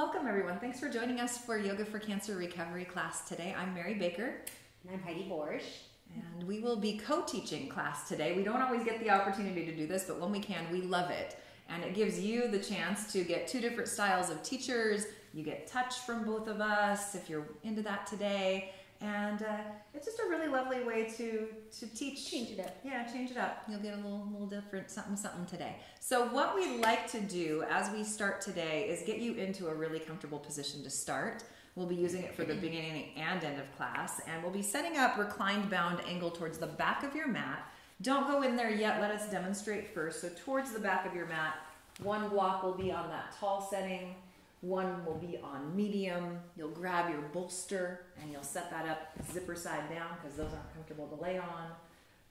Welcome everyone. Thanks for joining us for Yoga for Cancer Recovery class today. I'm Mary Baker. And I'm Heidi Borsch. And we will be co-teaching class today. We don't always get the opportunity to do this, but when we can, we love it. And it gives you the chance to get two different styles of teachers. You get touch from both of us if you're into that today. And it's just a really lovely way to teach. Change it up. Yeah, change it up. You'll get a little different something today. So what we like to do as we start today is get you into a really comfortable position to start. We'll be using it for the beginning and end of class. And we'll be setting up reclined bound angle towards the back of your mat. Don't go in there yet. Let us demonstrate first. So towards the back of your mat, one block will be on that tall setting. One will be on medium. You'll grab your bolster and you'll set that up zipper side down because those aren't comfortable to lay on.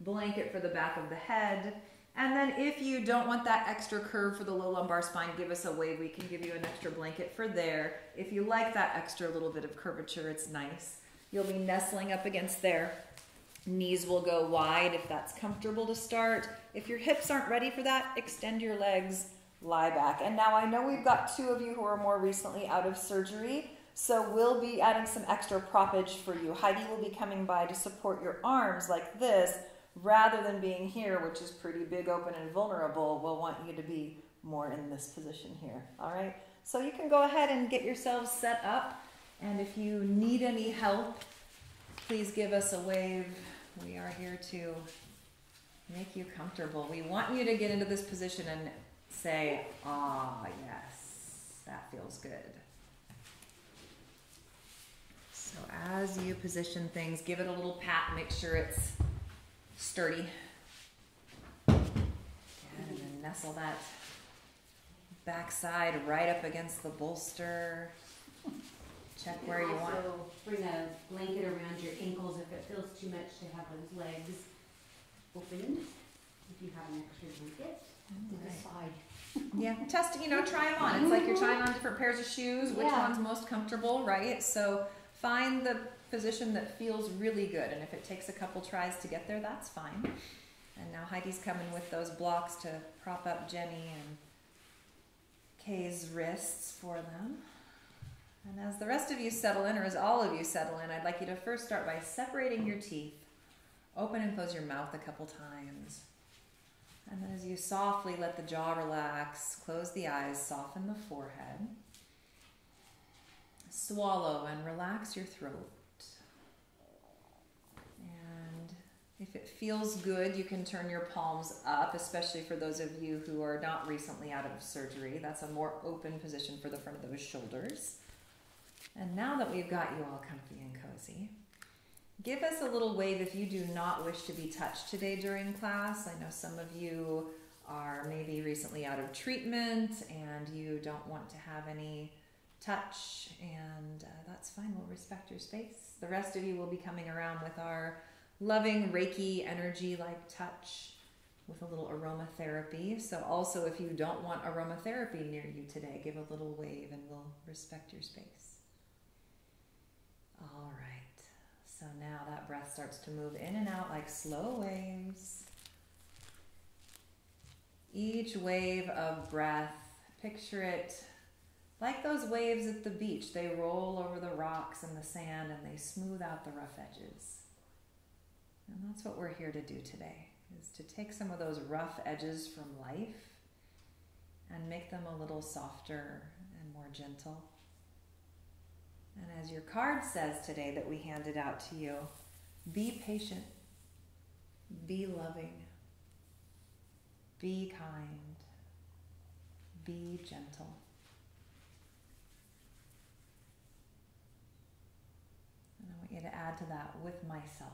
Blanket for the back of the head. And then if you don't want that extra curve for the low lumbar spine, give us a wave. We can give you an extra blanket for there. If you like that extra little bit of curvature, it's nice. You'll be nestling up against there. Knees will go wide if that's comfortable to start. If your hips aren't ready for that, extend your legs. Lie back. And now I know we've got two of you who are more recently out of surgery, so we'll be adding some extra proppage for you. Heidi will be coming by to support your arms like this, rather than being here, which is pretty big, open, and vulnerable. We'll want you to be more in this position here, all right? So you can go ahead and get yourselves set up, and if you need any help, please give us a wave. We are here to make you comfortable. We want you to get into this position and say, ah, yes, that feels good. So as you position things, give it a little pat, make sure it's sturdy. And then nestle that backside right up against the bolster. Check where you want. Also bring a blanket around your ankles if it feels too much to have those legs opened. If you have an extra blanket. To the side. Yeah, test, try them on. It's like you're trying on different pairs of shoes, which one's most comfortable, right? So find the position that feels really good, and if it takes a couple tries to get there, that's fine. And now Heidi's coming with those blocks to prop up Jenny and Kay's wrists for them. And as the rest of you settle in, or as all of you settle in, I'd like you to first start by separating your teeth. Open and close your mouth a couple times. And then as you softly let the jaw relax, close the eyes, soften the forehead. Swallow and relax your throat. And if it feels good, you can turn your palms up, especially for those of you who are not recently out of surgery. That's a more open position for the front of those shoulders. And now that we've got you all comfy and cozy, give us a little wave if you do not wish to be touched today during class. I know some of you are maybe recently out of treatment and you don't want to have any touch, and that's fine. We'll respect your space. The rest of you will be coming around with our loving Reiki energy-like touch with a little aromatherapy. So also if you don't want aromatherapy near you today, give a little wave and we'll respect your space. All right. So now that breath starts to move in and out like slow waves. Each wave of breath, picture it like those waves at the beach. They roll over the rocks and the sand and they smooth out the rough edges. And that's what we're here to do today, is to take some of those rough edges from life and make them a little softer and more gentle. And as your card says today that we handed out to you, be patient, be loving, be kind, be gentle. And I want you to add to that, with myself.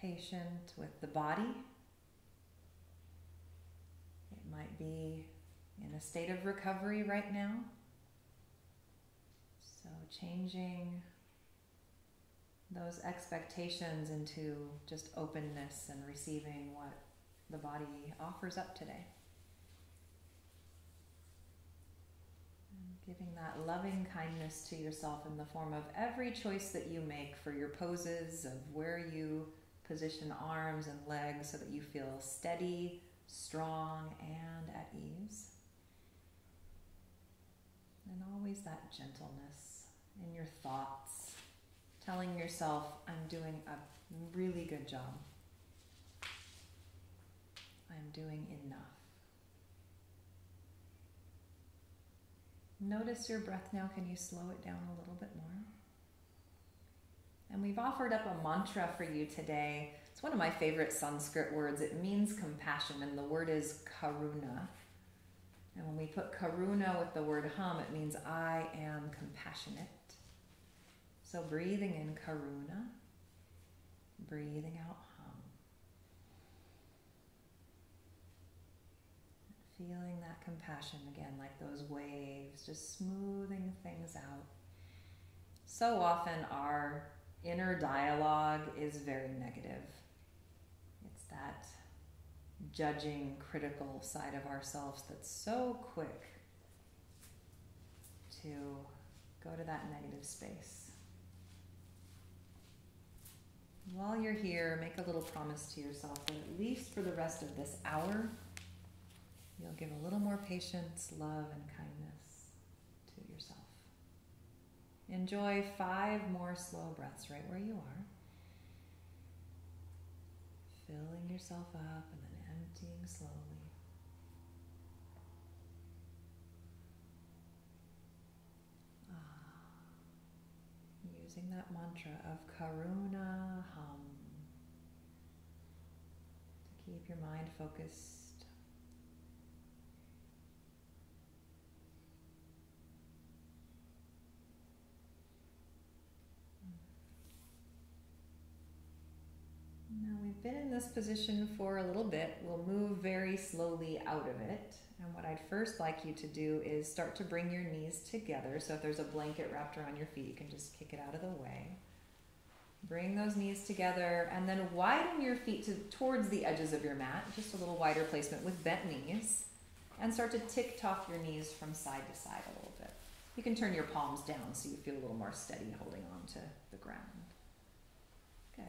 Patient with the body. It might be in a state of recovery right now. So changing those expectations into just openness and receiving what the body offers up today. And giving that loving kindness to yourself in the form of every choice that you make for your poses, of where you position arms and legs so that you feel steady, strong and at ease. And always that gentleness in your thoughts, telling yourself, I'm doing a really good job. I'm doing enough. Notice your breath now. Can you slow it down a little bit more? And we've offered up a mantra for you today. It's one of my favorite Sanskrit words. It means compassion, and the word is karuna. And when we put karuna with the word hum, it means I am compassionate. So breathing in karuna, breathing out hum. Feeling that compassion again, like those waves, just smoothing things out. So often our inner dialogue is very negative. It's that judging, critical side of ourselves that's so quick to go to that negative space. While you're here, make a little promise to yourself that at least for the rest of this hour, you'll give a little more patience, love, and kindness to yourself. Enjoy 5 more slow breaths right where you are. Filling yourself up and then emptying slowly. Using that mantra of karuna hum to keep your mind focused. Now we've been in this position for a little bit. We'll move very slowly out of it. And what I'd first like you to do is start to bring your knees together. So if there's a blanket wrapped around your feet, you can just kick it out of the way. Bring those knees together and then widen your feet towards the edges of your mat, just a little wider placement with bent knees. And start to tick-tock your knees from side to side a little bit. You can turn your palms down so you feel a little more steady holding on to the ground. Good.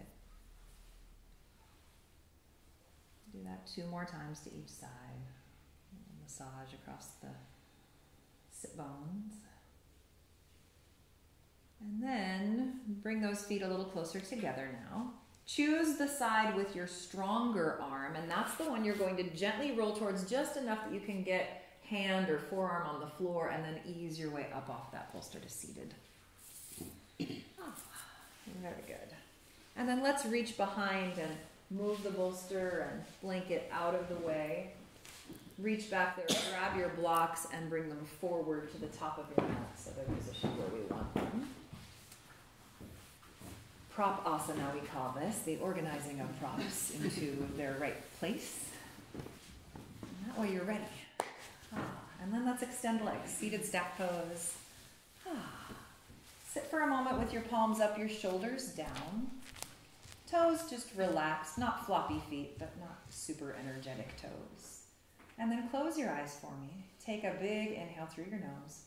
Do that 2 more times to each side. Massage across the sit bones. And then bring those feet a little closer together now. Choose the side with your stronger arm, and that's the one you're going to gently roll towards just enough that you can get hand or forearm on the floor and then ease your way up off that bolster to seated. Oh, very good. And then let's reach behind and move the bolster and blanket out of the way. Reach back there, grab your blocks and bring them forward to the top of your mat so they're positioned where we want them. Prop asana, we call this, the organizing of props into their right place. And that way you're ready. And then let's extend legs, seated stack pose. Sit for a moment with your palms up, your shoulders down. Toes just relaxed, not floppy feet, but not super energetic toes. And then close your eyes for me. Take a big inhale through your nose.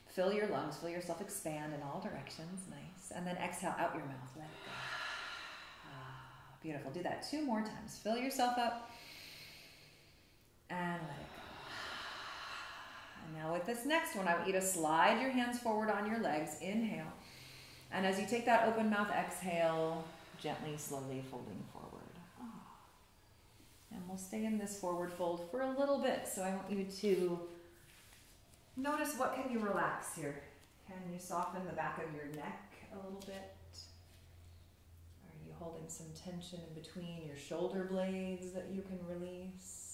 Fill your lungs, feel yourself expand in all directions, nice. And then exhale out your mouth, let it go. Beautiful, do that 2 more times. Fill yourself up and let it go. And now with this next one, I want you to slide your hands forward on your legs, inhale. And as you take that open mouth exhale, gently, slowly folding forward. And we'll stay in this forward fold for a little bit. So I want you to notice what can you relax here. Can you soften the back of your neck a little bit? Are you holding some tension in between your shoulder blades that you can release?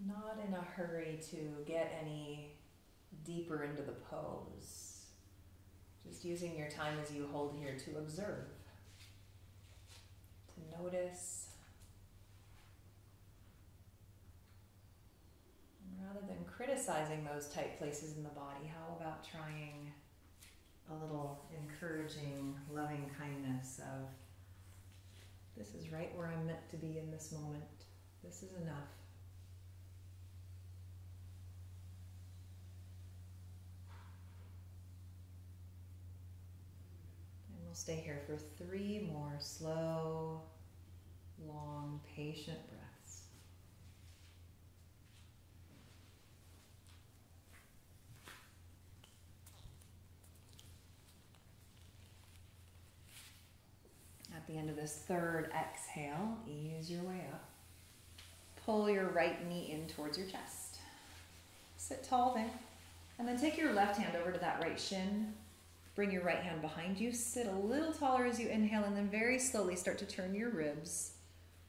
Not in a hurry to get any deeper into the pose. Just using your time as you hold here to observe, to notice. And rather than criticizing those tight places in the body, how about trying a little encouraging, loving kindness of, this is right where I'm meant to be in this moment. This is enough. We'll stay here for 3 more slow, long, patient breaths. At the end of this third exhale, ease your way up. Pull your right knee in towards your chest. Sit tall there. And then take your left hand over to that right shin. Bring your right hand behind you. Sit a little taller as you inhale, and then very slowly start to turn your ribs.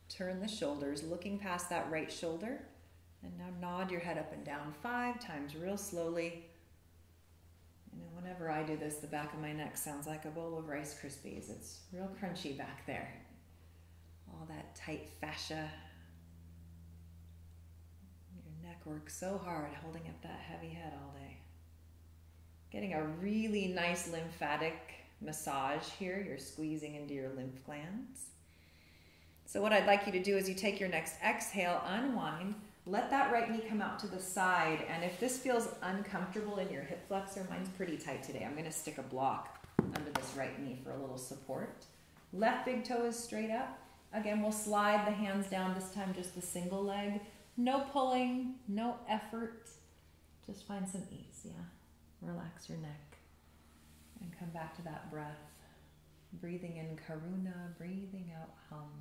Turn the shoulders, looking past that right shoulder. And now nod your head up and down 5 times real slowly. You know, whenever I do this, the back of my neck sounds like a bowl of Rice Krispies. It's real crunchy back there. All that tight fascia. Your neck works so hard holding up that heavy head all day. Getting a really nice lymphatic massage here. You're squeezing into your lymph glands. So what I'd like you to do is you take your next exhale, unwind, let that right knee come out to the side, and if this feels uncomfortable in your hip flexor, mine's pretty tight today. I'm gonna stick a block under this right knee for a little support. Left big toe is straight up. Again, we'll slide the hands down, this time just the single leg. No pulling, no effort. Just find some ease, yeah. Relax your neck and come back to that breath. Breathing in Karuna, breathing out Hum.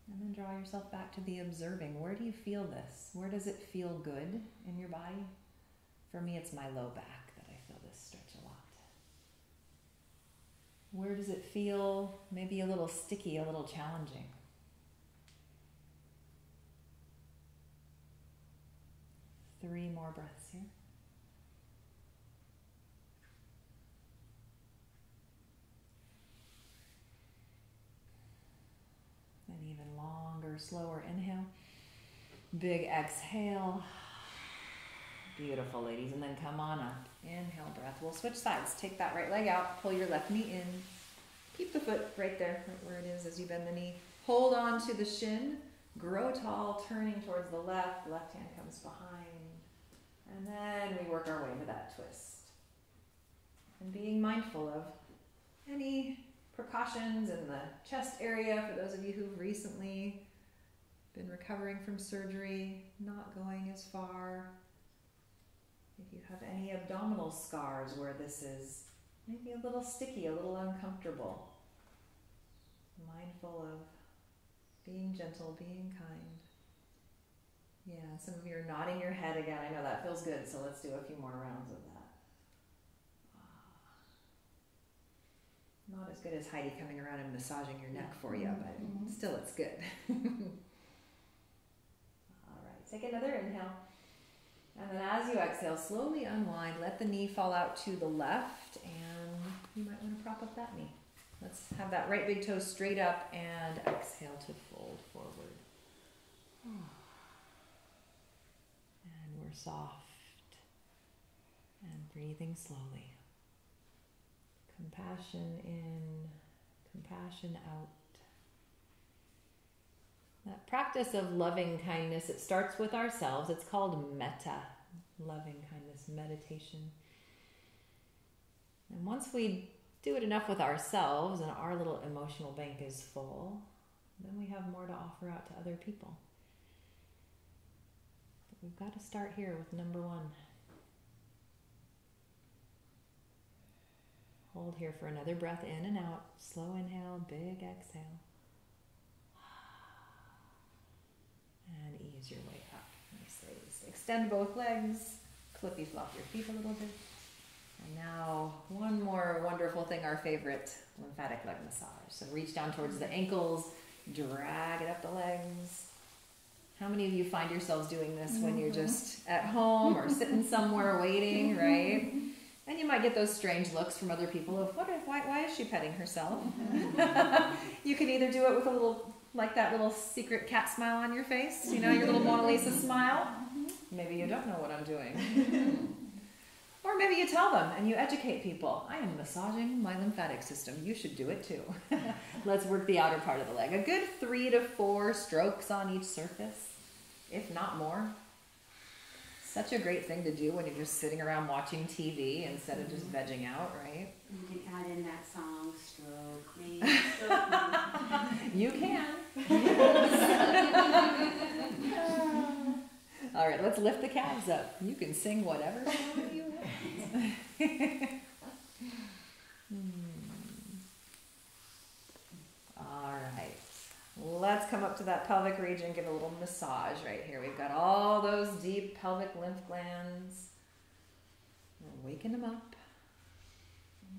And then draw yourself back to the observing. Where do you feel this? Where does it feel good in your body? For me, it's my low back that I feel this stretch a lot. Where does it feel maybe a little sticky, a little challenging? Three more breaths here. Then even longer, slower inhale. Big exhale. Beautiful, ladies. And then come on up. Inhale, breath. We'll switch sides. Take that right leg out. Pull your left knee in. Keep the foot right there, right where it is as you bend the knee. Hold on to the shin. Grow tall, turning towards the left. Left hand comes behind. And then we work our way into that twist. And being mindful of any precautions in the chest area for those of you who've recently been recovering from surgery, not going as far. If you have any abdominal scars where this is maybe a little sticky, a little uncomfortable, mindful of being gentle, being kind. Yeah, some of you are nodding your head again. I know that feels good, so let's do a few more rounds of that. Not as good as Heidi coming around and massaging your neck for you, but still it's good. All right, take another inhale. And then as you exhale, slowly unwind. Let the knee fall out to the left, and you might want to prop up that knee. Let's have that right big toe straight up and exhale to fold forward. And we're soft and breathing slowly. Compassion in, compassion out. That practice of loving kindness, it starts with ourselves. It's called metta, loving kindness, meditation. And once we do it enough with ourselves and our little emotional bank is full, then we have more to offer out to other people. But we've got to start here with number 1. Hold here for another breath in and out. Slow inhale, big exhale. And ease your way up. Nice, ladies. Extend both legs. Flippy flop your feet a little bit. And now one more wonderful thing, our favorite lymphatic leg massage. So reach down towards the ankles, drag it up the legs. How many of you find yourselves doing this when you're just at home or sitting somewhere waiting, right? And you might get those strange looks from other people of, why is she petting herself? You can either do it with a little, like that little secret cat smile on your face, you know, your little Mona Lisa smile. Maybe you don't know what I'm doing. Or maybe you tell them and you educate people. I am massaging my lymphatic system. You should do it too. Let's work the outer part of the leg. A good 3 to 4 strokes on each surface, if not more. Such a great thing to do when you're just sitting around watching TV instead of just vegging out, right? You can add in that song, Stroke Me, Stroke Me. You can. All right, let's lift the calves up. You can sing whatever song you want. All right, let's come up to that pelvic region, give a little massage right here. We've got all those deep pelvic lymph glands. We're waking them up,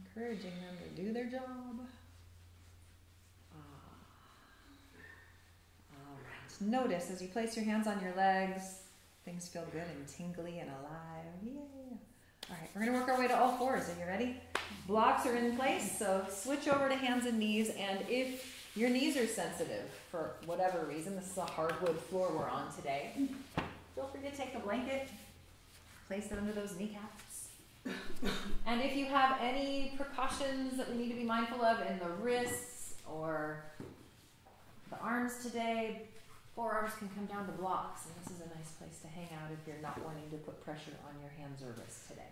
encouraging them to do their job. All right, notice as you place your hands on your legs, things feel good and tingly and alive. Yay. All right, we're going to work our way to all fours. Are you ready? Blocks are in place, so switch over to hands and knees. And if your knees are sensitive for whatever reason, this is a hardwood floor we're on today, feel free to take a blanket, place it under those kneecaps. And if you have any precautions that we need to be mindful of in the wrists or the arms today, forearms can come down to blocks, and this is a nice place to hang out if you're not wanting to put pressure on your hands or wrists today.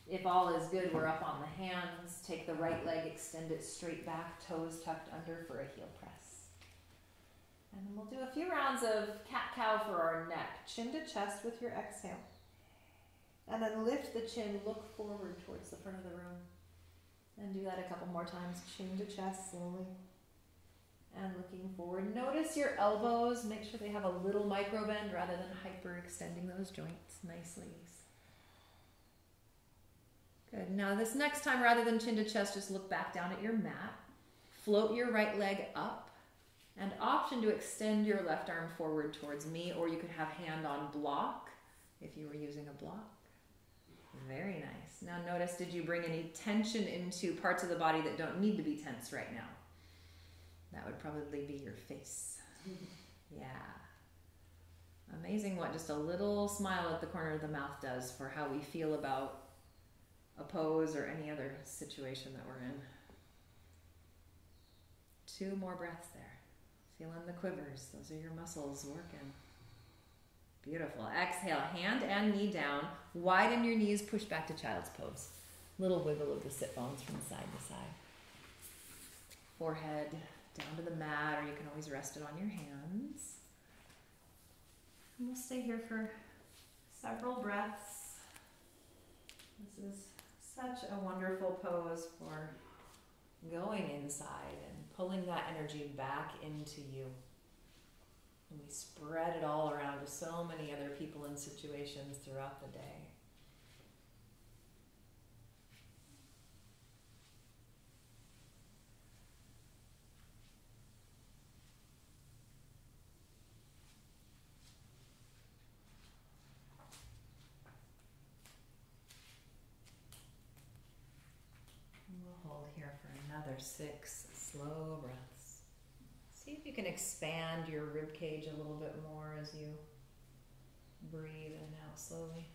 If all is good, we're up on the hands. Take the right leg, extend it straight back, toes tucked under for a heel press. And then we'll do a few rounds of cat-cow for our neck. Chin to chest with your exhale. And then lift the chin, look forward towards the front of the room. And do that a couple more times. Chin to chest slowly. And looking forward. Notice your elbows. Make sure they have a little micro bend rather than hyperextending those joints. Nicely. Good. Now this next time, rather than chin to chest, just look back down at your mat. Float your right leg up. And option to extend your left arm forward towards me, or you could have hand on block if you were using a block. Very nice. Now notice, did you bring any tension into parts of the body that don't need to be tense right now? That would probably be your face. Yeah. Amazing what just a little smile at the corner of the mouth does for how we feel about a pose or any other situation that we're in. 2 more breaths there. Feeling the quivers. Those are your muscles working. Beautiful. Exhale, hand and knee down. Widen your knees, push back to child's pose. Little wiggle of the sit bones from side to side. Forehead down to the mat, or you can always rest it on your hands. And we'll stay here for several breaths. This is such a wonderful pose for going inside and pulling that energy back into you. And we spread it all around to so many other people and situations throughout the day. Hold here for another 6 slow breaths. See if you can expand your rib cage a little bit more as you breathe in and out slowly.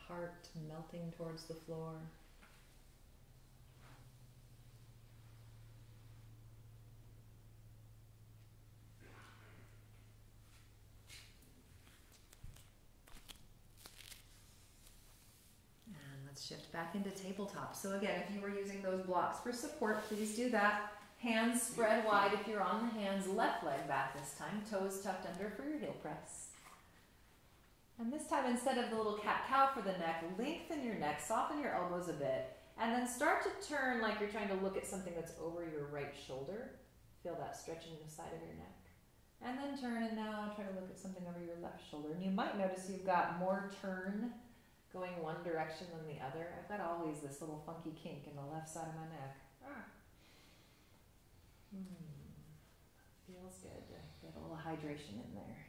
Heart melting towards the floor. Shift back into tabletop. So again, if you were using those blocks for support, please do that. Hands spread wide if you're on the hands. Left leg back this time. Toes tucked under for your heel press. And this time, instead of the little cat-cow for the neck, lengthen your neck, soften your elbows a bit, and then start to turn like you're trying to look at something that's over your right shoulder. Feel that stretching the side of your neck. And then turn, and now try to look at something over your left shoulder. And you might notice you've got more turn going one direction than the other. I've got always this little funky kink in the left side of my neck. Feels good to get a little hydration in there.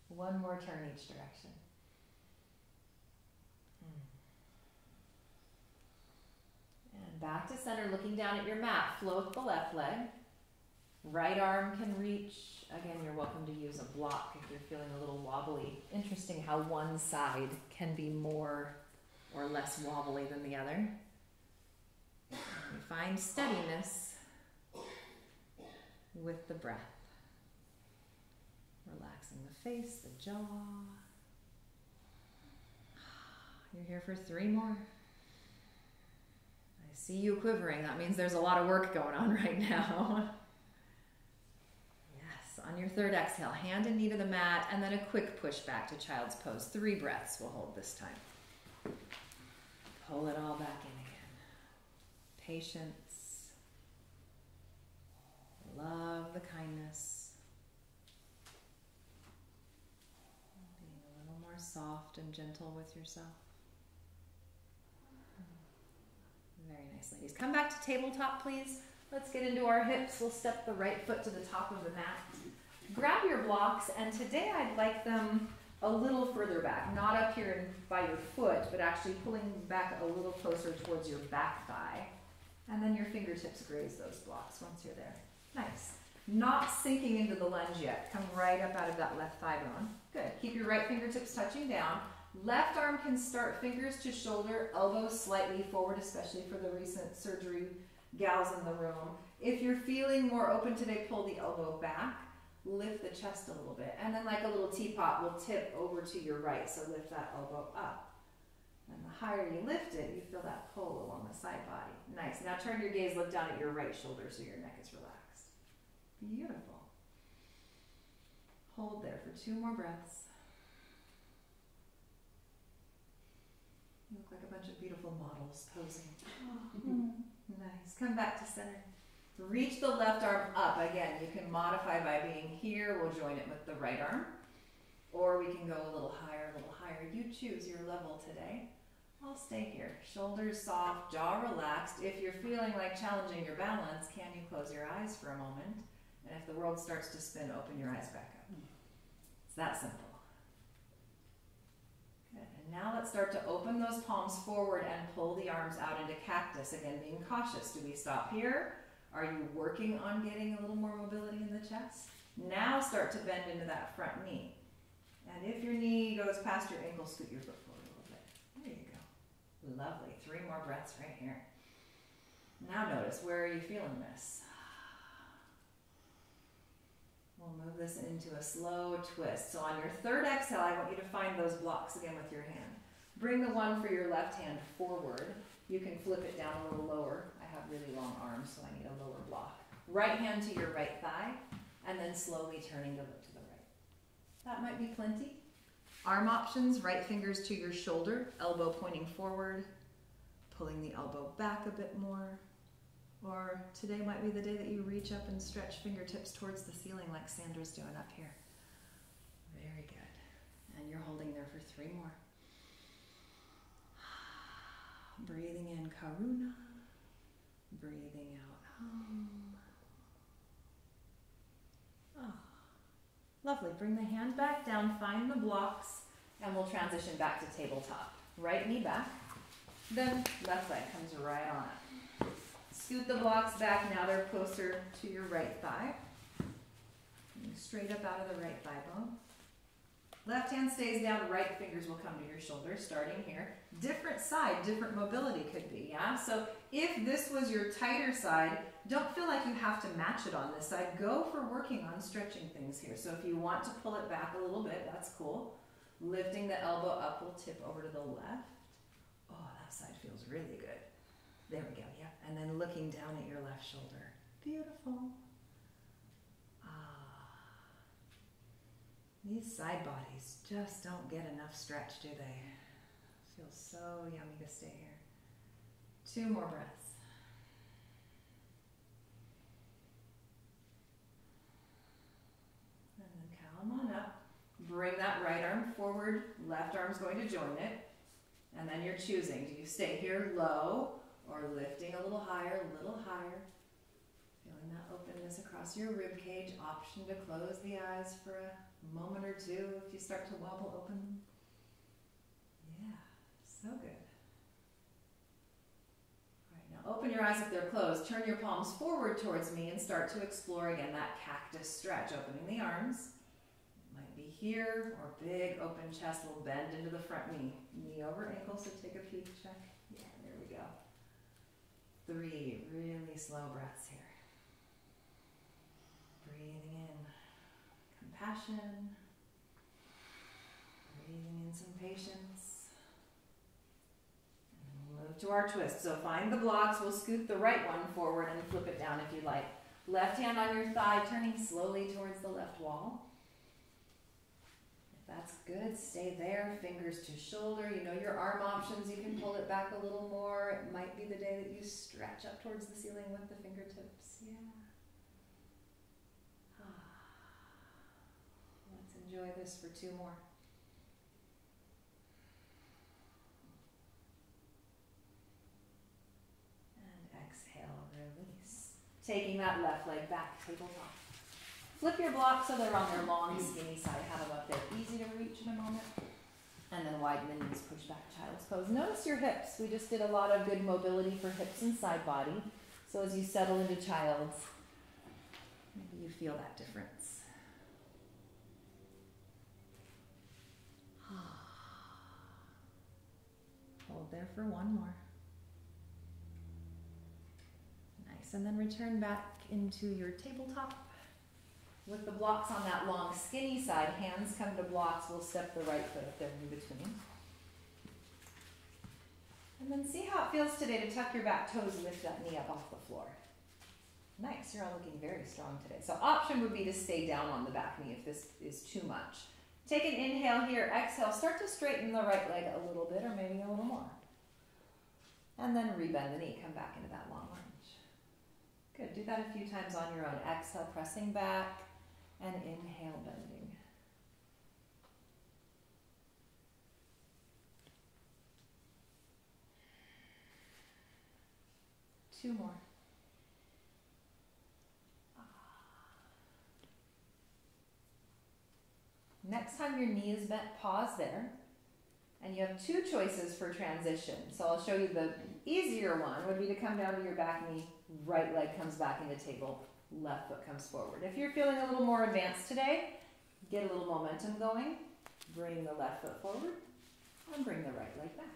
One more turn each direction. And back to center, looking down at your mat. Float the left leg. Right arm can reach. Again, you're welcome to use a block if you're feeling a little wobbly. Interesting how one side can be more or less wobbly than the other. And find steadiness with the breath. Relaxing the face, the jaw. You're here for 3 more. I see you quivering. That means there's a lot of work going on right now. Yes, on your 3rd exhale, hand and knee to the mat, and then a quick push back to child's pose. 3 breaths we'll hold this time. Pull it all back in again. Patience. Love the kindness. Being a little more soft and gentle with yourself. Very nice, ladies. Come back to tabletop, please. Let's get into our hips. We'll step the right foot to the top of the mat. Grab your blocks, and today I'd like them a little further back, not up here by your foot, but actually pulling back a little closer towards your back thigh. And then your fingertips graze those blocks once you're there. Nice. Not sinking into the lunge yet. Come right up out of that left thigh bone. Good. Keep your right fingertips touching down. Left arm can start fingers to shoulder, elbows slightly forward, especially for the recent surgery gals in the room. If you're feeling more open today, pull the elbow back. Lift the chest a little bit. And then like a little teapot, will tip over to your right. So lift that elbow up. And the higher you lift it, you feel that pull along the side body. Nice. Now turn your gaze, look down at your right shoulder so your neck is relaxed. Beautiful. Hold there for 2 more breaths. You look like a bunch of beautiful models posing. Nice. Come back to center. Reach the left arm up. Again, you can modify by being here. We'll join it with the right arm. Or we can go a little higher, a little higher. You choose your level today. I'll stay here. Shoulders soft, jaw relaxed. If you're feeling like challenging your balance, can you close your eyes for a moment? And if the world starts to spin, open your eyes back up. It's that simple. Good. And now let's start to open those palms forward and pull the arms out into cactus. Again, being cautious. Do we stop here? Are you working on getting a little more mobility in the chest? Now start to bend into that front knee. And if your knee goes past your ankle, scoot your foot forward a little bit. There you go. Lovely. 3 more breaths right here. Now notice, where are you feeling this? We'll move this into a slow twist. So on your 3rd exhale, I want you to find those blocks again with your hand. Bring the one for your left hand forward. You can flip it down a little lower. I have really long arms, so I need a lower block. Right hand to your right thigh, and then slowly turning to look to the right. That might be plenty. Arm options, right fingers to your shoulder, elbow pointing forward, pulling the elbow back a bit more. Or today might be the day that you reach up and stretch fingertips towards the ceiling like Sandra's doing up here. Very good. And you're holding there for 3 more. Breathing in Karuna. Breathing out Hum. Oh, lovely. Bring the hand back down, find the blocks, and we'll transition back to tabletop. Right knee back, then left leg comes right on up. Scoot the blocks back, now they're closer to your right thigh. Straight up out of the right thigh bone. Left hand stays down, right fingers will come to your shoulders, starting here. Different side, different mobility could be, yeah? So if this was your tighter side, don't feel like you have to match it on this side. Go for working on stretching things here. So if you want to pull it back a little bit, that's cool. Lifting the elbow up will tip over to the left. Oh, that side feels really good. There we go, yeah. And then looking down at your left shoulder. Beautiful. These side bodies just don't get enough stretch, do they? Feels so yummy to stay here. 2 more breaths. And then calm on up. Bring that right arm forward, left arm's going to join it. And then you're choosing, do you stay here low or lifting a little higher, Feeling that openness across your rib cage. Option to close the eyes for a moment or 2 if you start to wobble open them. Yeah, so good. All right, now open your eyes if they're closed. Turn your palms forward towards me and start to explore again that cactus stretch, opening the arms. It might be here or big open chest. We'll bend into the front knee. Knee over ankle, so take a peek check. Yeah, there we go. 3 really slow breaths here. Breathing in. Come compassion. Breathing in some patience. And we'll move to our twist. So find the blocks. We'll scoot the right one forward and flip it down if you like. Left hand on your thigh, turning slowly towards the left wall. If that's good, stay there. Fingers to shoulder. You know your arm options. You can pull it back a little more. It might be the day that you stretch up towards the ceiling with the fingertips. Yeah. Let's enjoy this for 2 more. And exhale, release. Taking that left leg back, tabletop. Flip your blocks so they're on their long, skinny side. Have them up there. Easy to reach in a moment. And then widen the knees, push back, child's pose. Notice your hips. We just did a lot of good mobility for hips and side body. So as you settle into child's, maybe you feel that difference. Hold there for 1 more. Nice. And then return back into your tabletop. With the blocks on that long, skinny side, hands come to blocks. We'll step the right foot up there in between. And then see how it feels today to tuck your back toes, lift that knee up off the floor. Nice. You're all looking very strong today. So option would be to stay down on the back knee if this is too much. Take an inhale here, exhale. Start to straighten the right leg a little bit or maybe a little more. And then rebend the knee, come back into that long lunge. Good, do that a few times on your own. Exhale, pressing back, and inhale, bending. Two more. Next time your knee is bent, pause there. And you have 2 choices for transition. So I'll show you the easier one would be to come down to your back knee, right leg comes back into table, left foot comes forward. If you're feeling a little more advanced today, get a little momentum going, bring the left foot forward, and bring the right leg back.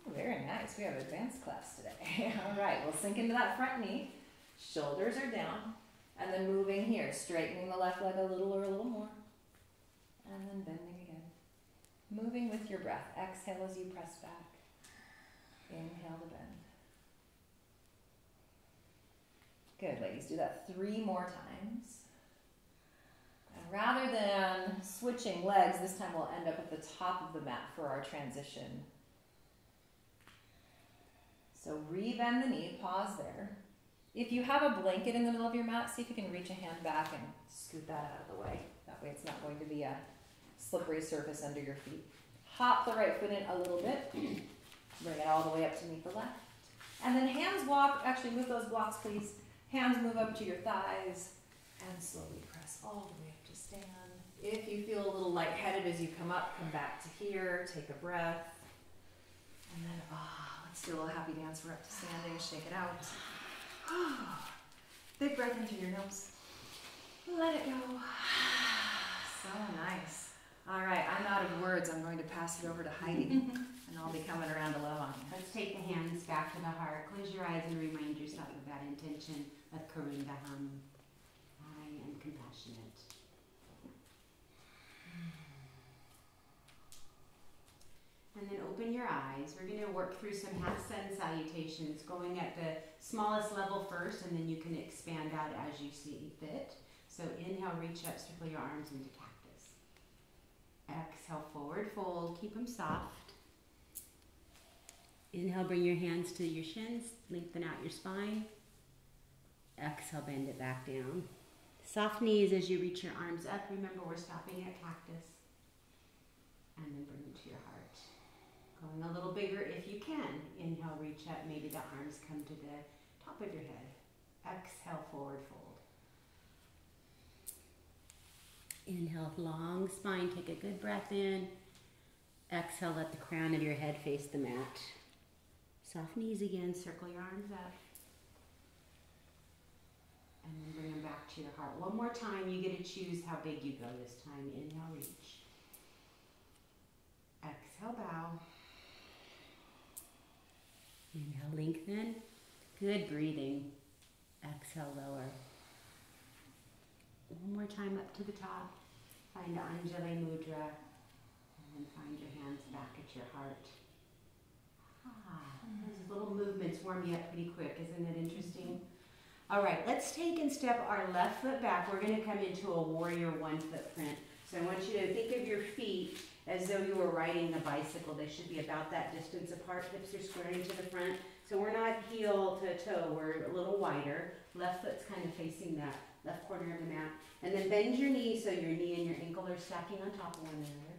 Oh, very nice, we have advanced class today. All right, we'll sink into that front knee, shoulders are down, and then moving here, straightening the left leg a little or a little more, and then bending again. Moving with your breath. Exhale as you press back. Inhale to bend. Good, ladies. Do that 3 more times. And rather than switching legs, this time we'll end up at the top of the mat for our transition. So rebend the knee. Pause there. If you have a blanket in the middle of your mat, see if you can reach a hand back and scoot that out of the way. That way it's not going to be a slippery surface under your feet. Hop the right foot in a little bit. Bring it all the way up to meet the left. And then hands walk, actually move those blocks please. Hands move up to your thighs and slowly press all the way up to stand. If you feel a little lightheaded as you come up, come back to here, take a breath. And then, let's do a little happy dance. We're up to standing, shake it out. Big breath into your nose. Let it go. So nice. All right, I'm out of words. I'm going to pass it over to Heidi, and I'll be coming around to love on you. Let's take the hands back to the heart. Close your eyes and remind yourself of that intention of Karundaham. I am compassionate. And then open your eyes. We're going to work through some half sun salutations, going at the smallest level first, and then you can expand out as you see fit. So inhale, reach up, circle your arms into cactus. Exhale, forward fold, keep them soft. Inhale, bring your hands to your shins, lengthen out your spine. Exhale, bend it back down. Soft knees as you reach your arms up. Remember, we're stopping at cactus. And then bring them to your heart. Going a little bigger if you can. Inhale, reach up, maybe the arms come to the top of your head. Exhale, forward fold. Inhale, long spine, take a good breath in. Exhale, let the crown of your head face the mat. Soft knees again, circle your arms up. And then bring them back to your heart. One more time, you get to choose how big you go this time. Inhale, reach. Exhale, bow. Inhale, lengthen. Good breathing. Exhale, lower. One more time up to the top. Find Anjali Mudra. And then find your hands back at your heart. Those little movements warm you up pretty quick. Isn't it interesting? All right, let's take and step our left foot back. We're going to come into a warrior one footprint. So I want you to think of your feet as though you were riding a bicycle. They should be about that distance apart. Hips are squaring to the front. So we're not heel to toe. We're a little wider. Left foot's kind of facing that left corner of the mat. And then bend your knee so your knee and your ankle are stacking on top of one another.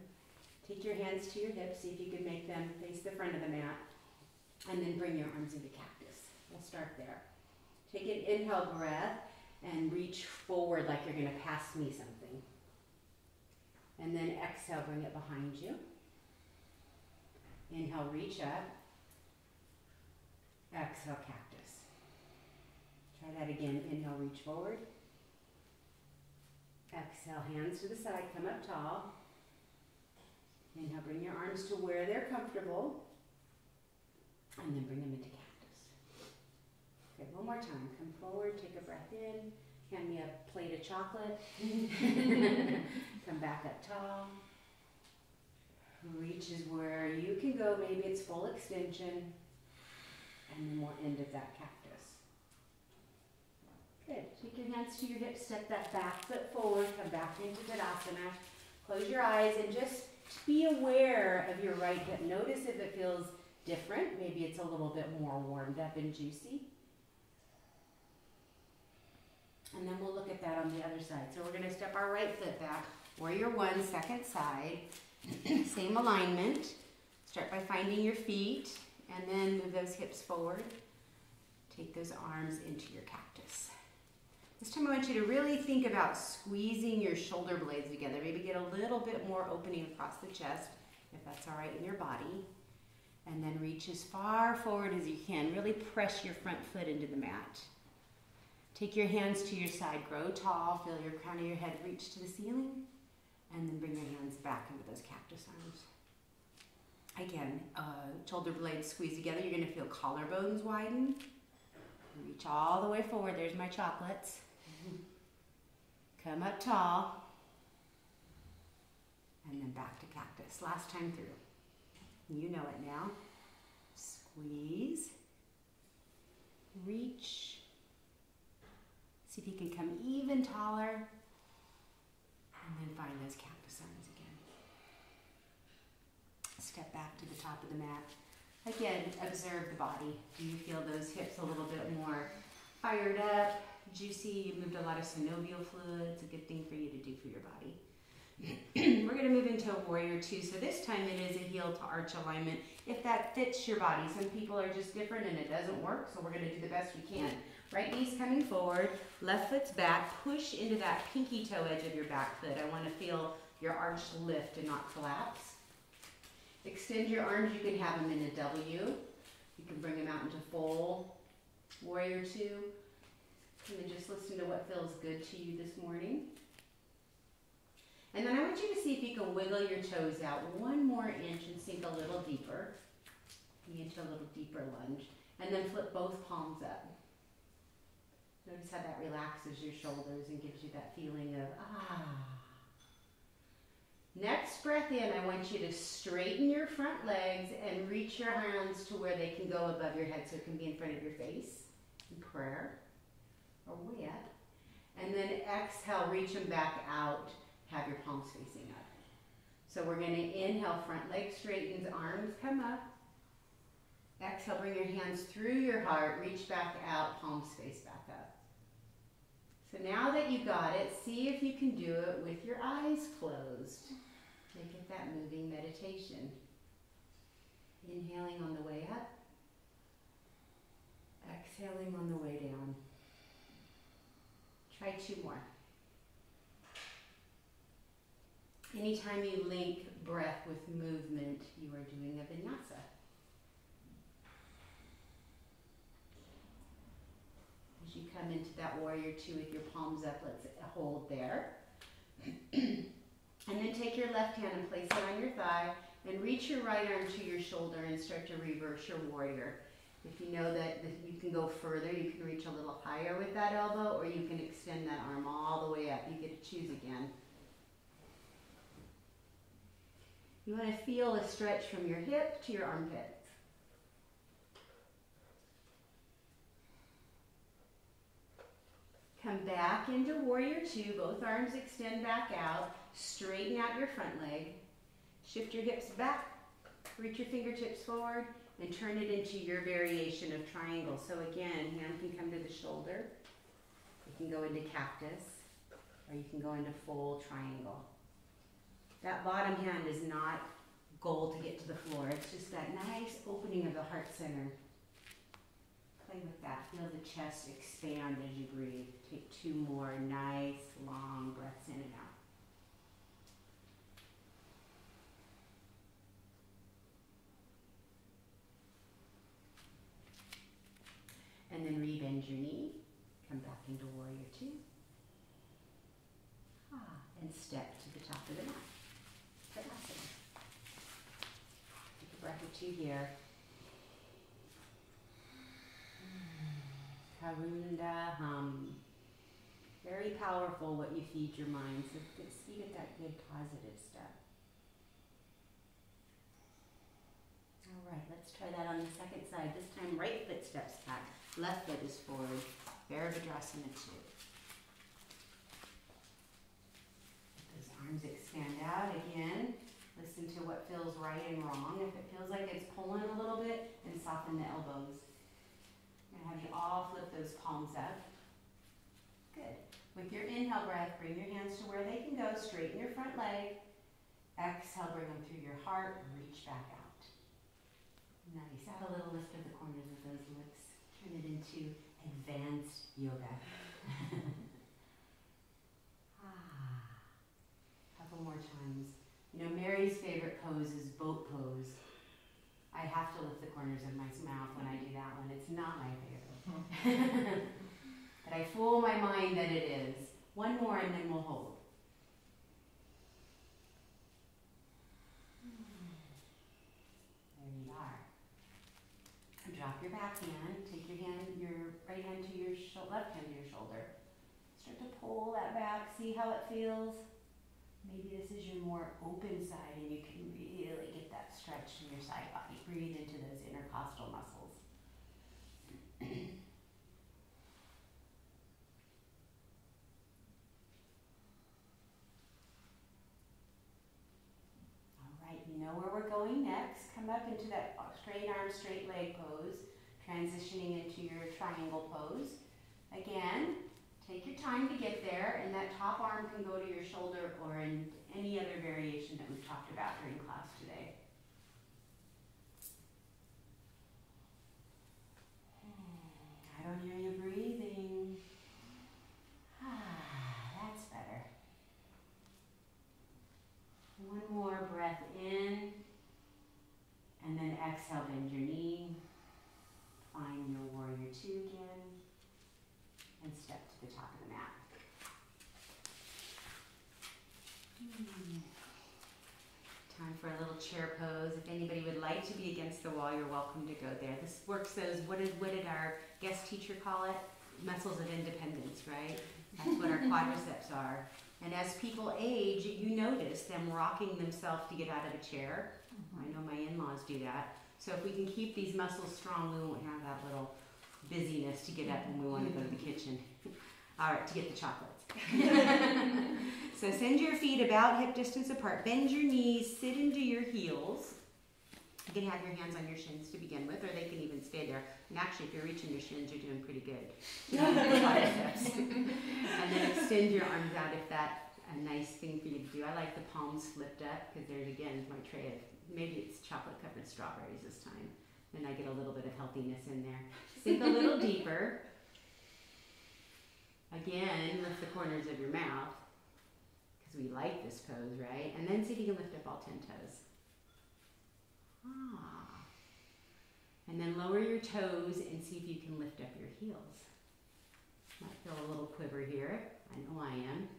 Take your hands to your hips. See if you can make them face the front of the mat. And then bring your arms into cactus. We'll start there. Take an inhale breath and reach forward like you're going to pass me something. And then exhale, bring it behind you. Inhale, reach up. Exhale, cactus. Try that again. Inhale, reach forward. Exhale, hands to the side, come up tall. Inhale, bring your arms to where they're comfortable. And then bring them into cactus. Okay, one more time. Come forward, take a breath in. Hand me a plate of chocolate. Come back up tall. Reach is where you can go. Maybe it's full extension. And then we'll end at that cactus. Good. Take your hands to your hips. Step that back foot forward. Come back into Tadasana. Close your eyes and just be aware of your right hip. Notice if it feels different. Maybe it's a little bit more warmed up and juicy. And then we'll look at that on the other side. So we're going to step our right foot back. Warrior one, second side. Same alignment. Start by finding your feet and then move those hips forward. Take those arms into your cactus. This time I want you to really think about squeezing your shoulder blades together. Maybe get a little bit more opening across the chest, if that's all right in your body. And then reach as far forward as you can. Really press your front foot into the mat. Take your hands to your side, grow tall, feel your crown of your head reach to the ceiling, and then bring your hands back into those cactus arms. Again, shoulder blades squeeze together. You're going to feel collarbones widen. Reach all the way forward. There's my chocolates. Come up tall, and then back to cactus. Last time through. You know it now. Squeeze, reach. See if you can come even taller, and then find those cactus arms again. Step back to the top of the mat. Again, observe the body. Do you feel those hips a little bit more fired up, juicy? You moved a lot of synovial fluid. It's a good thing for you to do for your body. We're going to move into a warrior two. So this time it is a heel to arch alignment. If that fits your body. Some people are just different and it doesn't work, so we're going to do the best we can. Right knee's coming forward, left foot's back. Push into that pinky toe edge of your back foot. I want to feel your arch lift and not collapse. Extend your arms. You can have them in a W. You can bring them out into full warrior two. And then just listen to what feels good to you this morning. And then I want you to see if you can wiggle your toes out one more inch and sink a little deeper. Into a little deeper lunge. And then flip both palms up. Notice how that relaxes your shoulders and gives you that feeling of, ah. Next breath in, I want you to straighten your front legs and reach your hands to where they can go above your head so it can be in front of your face in prayer or way up. And then exhale, reach them back out. Have your palms facing up. So we're going to inhale, front leg straightens, arms come up. Exhale, bring your hands through your heart, reach back out, palms face back up. So now that you got it, see if you can do it with your eyes closed. Make it that moving meditation. Inhaling on the way up. Exhaling on the way down. Try two more. Anytime you link breath with movement, you are doing a vinyasa. As you come into that warrior two with your palms up, let's hold there. And then take your left hand and place it on your thigh and reach your right arm to your shoulder and start to reverse your warrior. If you know that you can go further, you can reach a little higher with that elbow, or you can extend that arm all the way up. You get to choose again. You want to feel a stretch from your hip to your armpit. Come back into warrior two, both arms extend back out, straighten out your front leg, shift your hips back, reach your fingertips forward, and turn it into your variation of triangle. So again, hand can come to the shoulder, you can go into cactus, or you can go into full triangle. That bottom hand is not goal to get to the floor, it's just that nice opening of the heart center. Play with that. Feel the chest expand as you breathe. Take 2 more nice, long breaths in and out. And then rebend your knee. Come back into warrior two. And step to the top of the mat. Tadasana. Take a breath or 2 here. Karunda hum. Very powerful what you feed your mind. So just feed it that good positive stuff. All right, let's try that on the second side. This time right foot steps back, left foot is forward. Virabhadrasana 2. Let those arms expand out again. Listen to what feels right and wrong. If it feels like it's pulling a little bit, then soften the elbows. I'm going to have you all flip those palms up. Good. With your inhale breath, bring your hands to where they can go. Straighten your front leg. Exhale, bring them through your heart and reach back out. Nice. Add a little lift of the corners of those lips. Turn it into advanced yoga. Couple more times. You know, Mary's favorite pose is boat pose. I have to lift the corners of my mouth when I do that one. It's not my favorite. But I fool my mind that it is. One more and then we'll hold. There you are. Drop your back hand. Take your right hand to your left hand to your shoulder. Start to pull that back. See how it feels. Maybe this is your more open side and you can really get that stretch in your side body. Breathe into those intercostal muscles. All right, you know where we're going next. Come up into that straight arm, straight leg pose, transitioning into your triangle pose. Again, take your time to get there, and that top arm can go to your shoulder or in any other variation that we've talked about during class today. I don't hear you breathing. That's better. One more breath in, and then exhale, bend your knee. Find your warrior two again. And step to the top of the mat. Time for a little chair pose. If anybody would like to be against the wall, you're welcome to go there. This works as, what did our guest teacher call it? Muscles of independence, right? That's what our quadriceps are. And as people age, you notice them rocking themselves to get out of a chair. I know my in-laws do that. So if we can keep these muscles strong, we won't have that little busyness to get up when we want to go to the kitchen. All right, to get the chocolates. So send your feet about hip distance apart. Bend your knees, sit into your heels. You can have your hands on your shins to begin with, or they can even stay there. And actually, if you're reaching your shins, you're doing pretty good. And then extend your arms out if that's a nice thing for you to do. I like the palms flipped up because there's, again, my tray of, maybe it's chocolate-covered strawberries this time. Then I get a little bit of healthiness in there. Sink a little deeper. Again, lift the corners of your mouth, because we like this pose, right? And then see if you can lift up all 10 toes. And then lower your toes and see if you can lift up your heels. Might feel a little quiver here. I know I am.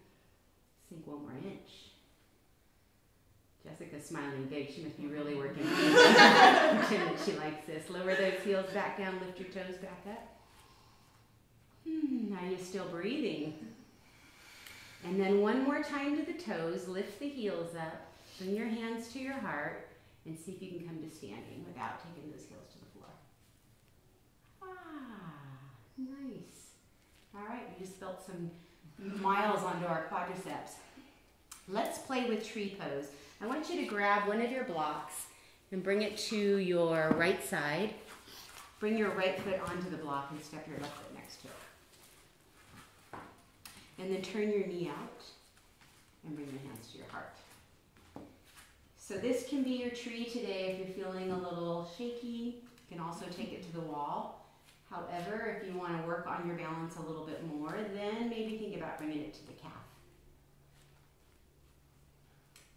Sink 1 more inch. Jessica's smiling big. She must be really working to him that she likes this. Lower those heels back down, lift your toes back up. Now you're still breathing. And then one more time to the toes, lift the heels up, bring your hands to your heart, and see if you can come to standing without taking those heels to the floor. Nice. All right, we just built some miles onto our quadriceps. Let's play with tree pose. I want you to grab one of your blocks and bring it to your right side. Bring your right foot onto the block and step your left foot next to it. And then turn your knee out and bring your hands to your heart. So this can be your tree today if you're feeling a little shaky. You can also take it to the wall. However, if you want to work on your balance a little bit more, then maybe think about bringing it to the calf.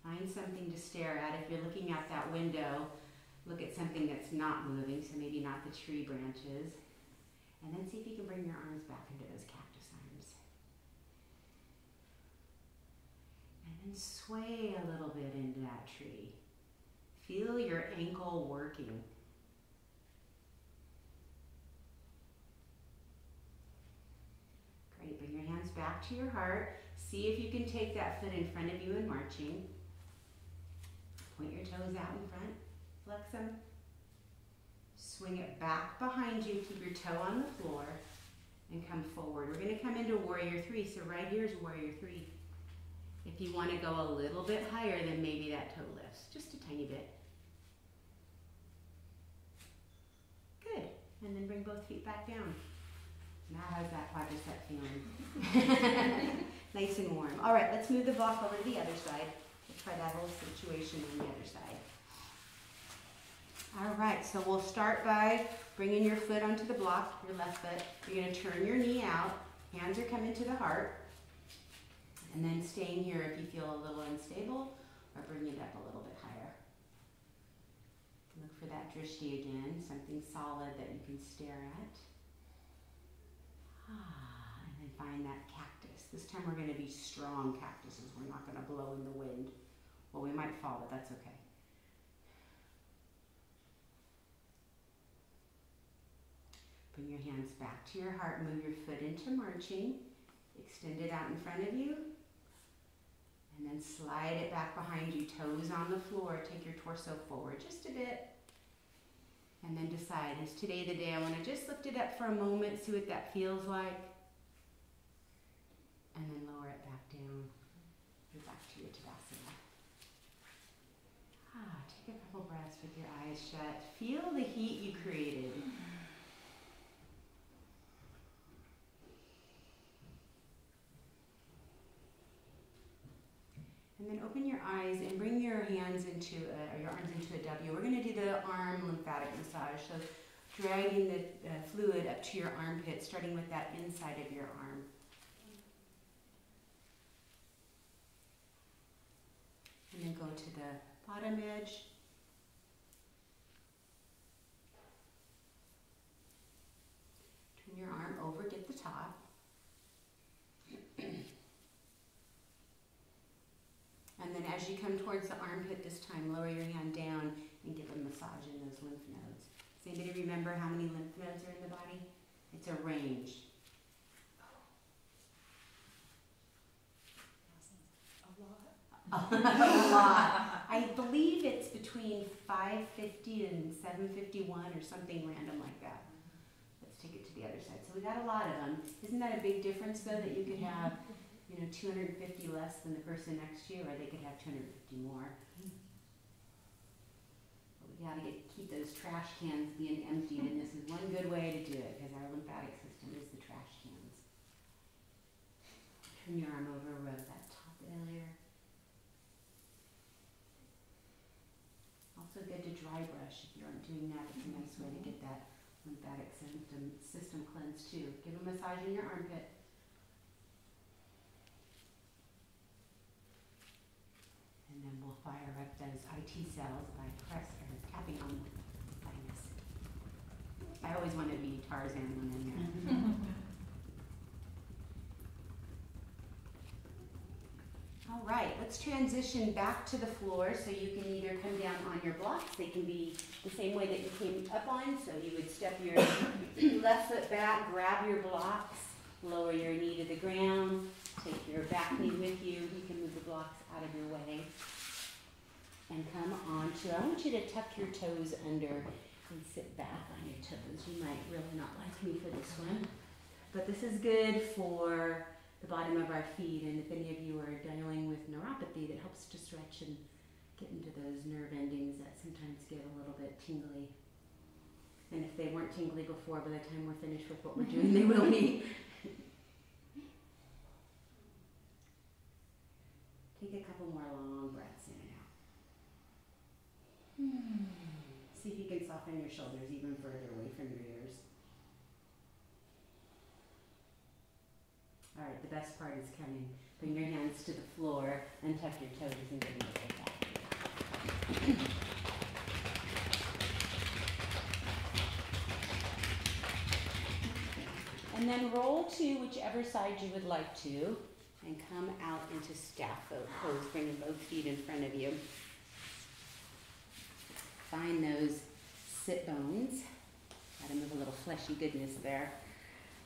Find something to stare at. If you're looking out that window, look at something that's not moving, so maybe not the tree branches. And then see if you can bring your arms back into those cactus arms. And then sway a little bit into that tree. Feel your ankle working. Great, bring your hands back to your heart. See if you can take that foot in front of you in marching. Point your toes out in front, flex them. Swing it back behind you, keep your toe on the floor, and come forward. We're gonna come into Warrior Three, so right here is Warrior Three. If you wanna go a little bit higher, then maybe that toe lifts, just a tiny bit. Good, and then bring both feet back down. Now how's that quadricep feeling? Nice and warm. All right, let's move the block over to the other side. We'll try that whole situation on the other side. All right, so we'll start by bringing your foot onto the block, your left foot. You're gonna turn your knee out, hands are coming to the heart, and then staying here if you feel a little unstable, or bring it up a little bit higher. Look for that drishti again, something solid that you can stare at. And then find that cactus. This time we're gonna be strong cactuses. We're not gonna blow in the wind. Well, we might fall, but that's okay. Bring your hands back to your heart, move your foot into marching, extend it out in front of you, and then slide it back behind you, toes on the floor, take your torso forward just a bit, and then decide, is today the day I want to just lift it up for a moment, see what that feels like, and then lower it back down, go back to your Tadasana. Take a couple breaths with your eyes shut, feel the heat you created. And then open your eyes and bring your hands into, or your arms into a W. We're going to do the arm lymphatic massage. So dragging the fluid up to your armpit, starting with that inside of your arm. And then go to the bottom edge. Turn your arm over, get the top. And then as you come towards the armpit this time, lower your hand down and give a massage in those lymph nodes. Does anybody remember how many lymph nodes are in the body? It's a range. A lot. I believe it's between 550 and 751 or something random like that. Let's take it to the other side. So we got a lot of them. Isn't that a big difference though, that you could have 250 less than the person next to you, or they could have 250 more. But we gotta keep those trash cans being emptied, and this is one good way to do it, because our lymphatic system is the trash cans. Turn your arm over, rub that top layer. Also good to dry brush if you aren't doing that. It's a nice way to get that lymphatic system cleansed too. Give a massage in your armpit. And then we'll fire up those IT cells by tapping on the thymus. I always want to be Tarzan when in there. All right, let's transition back to the floor so you can either come down on your blocks. They can be the same way that you came up on. So you would step your left foot back, grab your blocks, lower your knee to the ground, take your back knee with you. You can move the blocks out of your way. And come on to, I want you to tuck your toes under and sit back on your toes. You might really not like me for this one. But this is good for the bottom of our feet, and if any of you are dealing with neuropathy, that helps to stretch and get into those nerve endings that sometimes get a little bit tingly. And if they weren't tingly before, by the time we're finished with what we're doing, they will be. Take a couple more long breaths in and out. See if you can soften your shoulders even further away from your ears. All right, the best part is coming. Bring your hands to the floor and tuck your toes and get into the back. And then roll to whichever side you would like to and come out into staff pose, bringing both feet in front of you. Find those sit bones. Gotta move a little fleshy goodness there.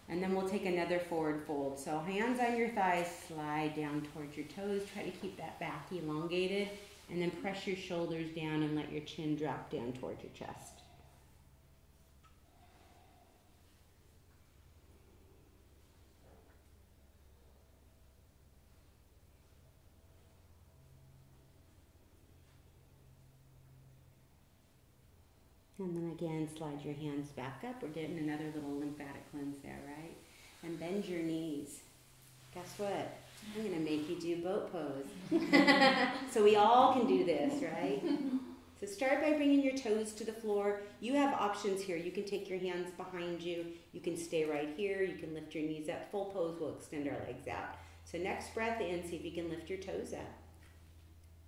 And then we'll take another forward fold. So hands on your thighs, slide down towards your toes. Try to keep that back elongated. And then press your shoulders down and let your chin drop down towards your chest. And then again, slide your hands back up. We're getting another little lymphatic cleanse there, right? And bend your knees. Guess what? I'm going to make you do boat pose. So we all can do this, right? So start by bringing your toes to the floor. You have options here. You can take your hands behind you. You can stay right here. You can lift your knees up. Full pose will extend our legs out. So next breath in, see if you can lift your toes up.